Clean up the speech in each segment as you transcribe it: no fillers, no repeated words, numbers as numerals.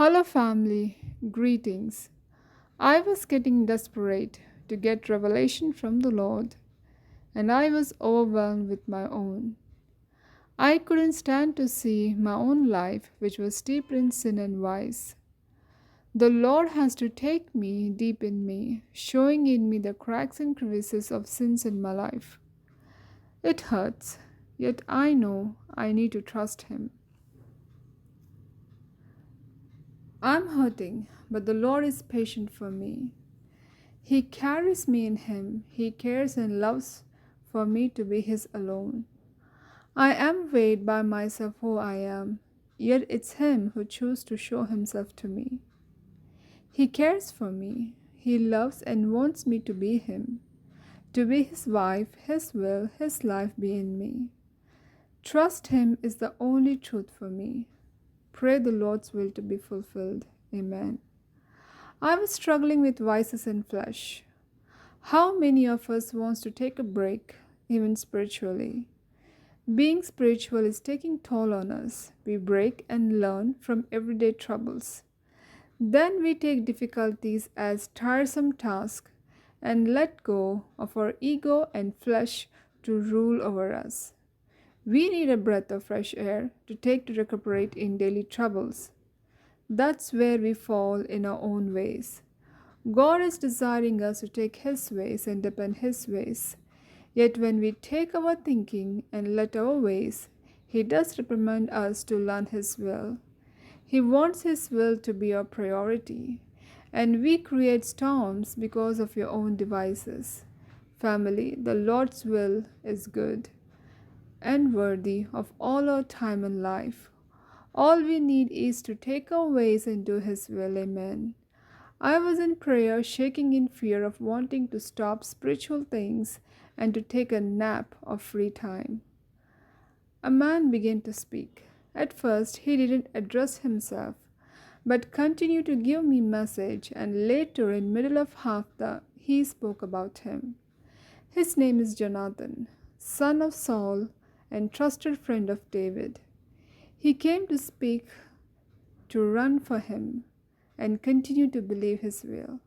Hello, family. Greetings. I was getting desperate to get revelation from the Lord, and I was overwhelmed with my own. I couldn't stand to see my own life, which was steeped in sin and vice. The Lord has to take me deep in me, showing in me the cracks and crevices of sins in my life. It hurts, yet I know I need to trust Him. I'm hurting, but the Lord is patient for me. He carries me in Him. He cares and loves for me to be His alone. I am weighed by myself who I am, yet it's Him who chose to show Himself to me. He cares for me. He loves and wants me to be Him, to be His wife, His will, His life be in me. Trust Him is the only truth for me. Pray the Lord's will to be fulfilled. Amen. I was struggling with vices and flesh. How many of us wants to take a break, even spiritually? Being spiritual is taking toll on us. We break and learn from everyday troubles. Then we take difficulties as tiresome tasks and let go of our ego and flesh to rule over us. We need a breath of fresh air to take to recuperate in daily troubles. That's where we fall in our own ways. God is desiring us to take His ways and depend His ways. Yet when we take our thinking and let our ways, He does reprimand us to learn His will. He wants His will to be our priority, and we create storms because of your own devices. Family, the Lord's will is good and worthy of all our time and life. All we need is to take our ways and do His will. Amen. I was in prayer, shaking in fear of wanting to stop spiritual things and to take a nap of free time. A man began to speak. At first, he didn't address himself, but continued to give me message, and later, in middle of he spoke about him. His name is Jonathan, son of Saul and trusted friend of David. He came to speak, to run for him, and continue to believe His will.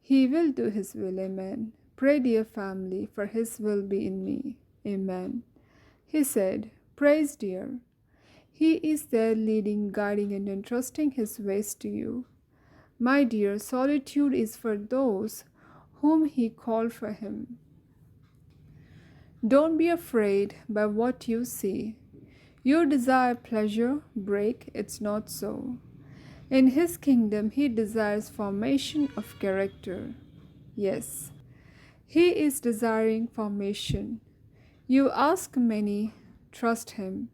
He will do His will, amen. Pray, dear family, for His will be in me, amen. He said, praise, dear. He is there leading, guiding, and entrusting His ways to you. My dear, solitude is for those whom He called for Him. Don't be afraid by what you see. You desire pleasure, break, it's not so. In His kingdom, He desires formation of character. Yes, He is desiring formation. You ask many, trust Him.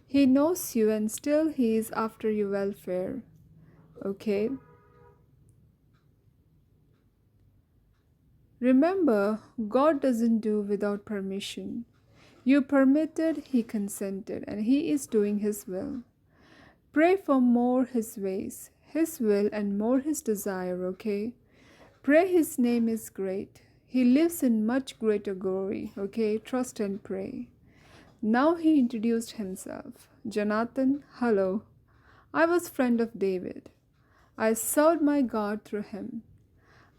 He knows you and still He is after your welfare. Okay? Remember, God doesn't do without permission. You permitted, He consented, and He is doing His will. Pray for more His ways, His will, and more His desire, okay? Pray His name is great. He lives in much greater glory, okay? Trust and pray. Now He introduced Himself. Jonathan, hello. I was friend of David. I served my God through him.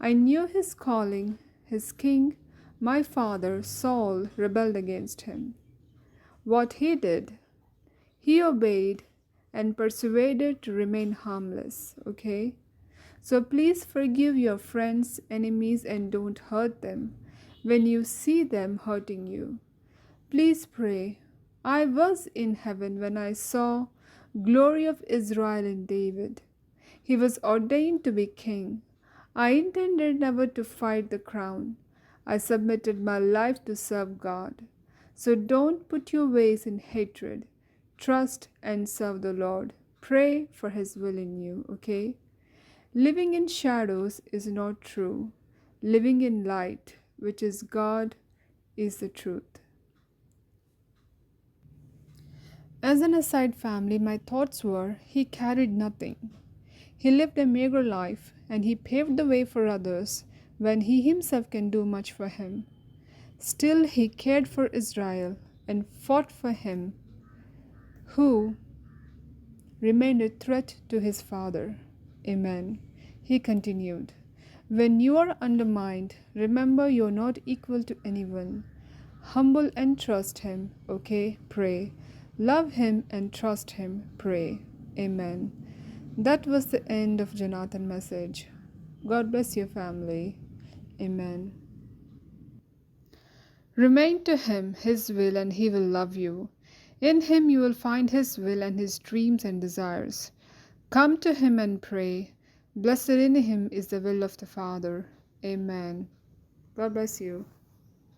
I knew his calling. His king, my father, Saul, rebelled against him. What he did, he obeyed and persuaded to remain harmless, okay? So please forgive your friends, enemies, and don't hurt them when you see them hurting you. Please pray. I was in heaven when I saw glory of Israel in David. He was ordained to be king. I intended never to fight the crown. I submitted my life to serve God. So don't put your ways in hatred. Trust and serve the Lord. Pray for His will in you, okay? Living in shadows is not true. Living in light, which is God, is the truth. As an aside family, my thoughts were, he carried nothing. He lived a meager life, and he paved the way for others when he himself can do much for him. Still, he cared for Israel and fought for him who remained a threat to his father. Amen. He continued, when you are undermined, remember you're not equal to anyone. Humble and trust him, okay? Pray. Love him and trust him, pray. Amen. That was the end of Jonathan's message. God bless your family. Amen. Remain to him, his will, and he will love you. In him you will find his will and his dreams and desires. Come to him and pray. Blessed in him is the will of the Father. Amen. God bless you.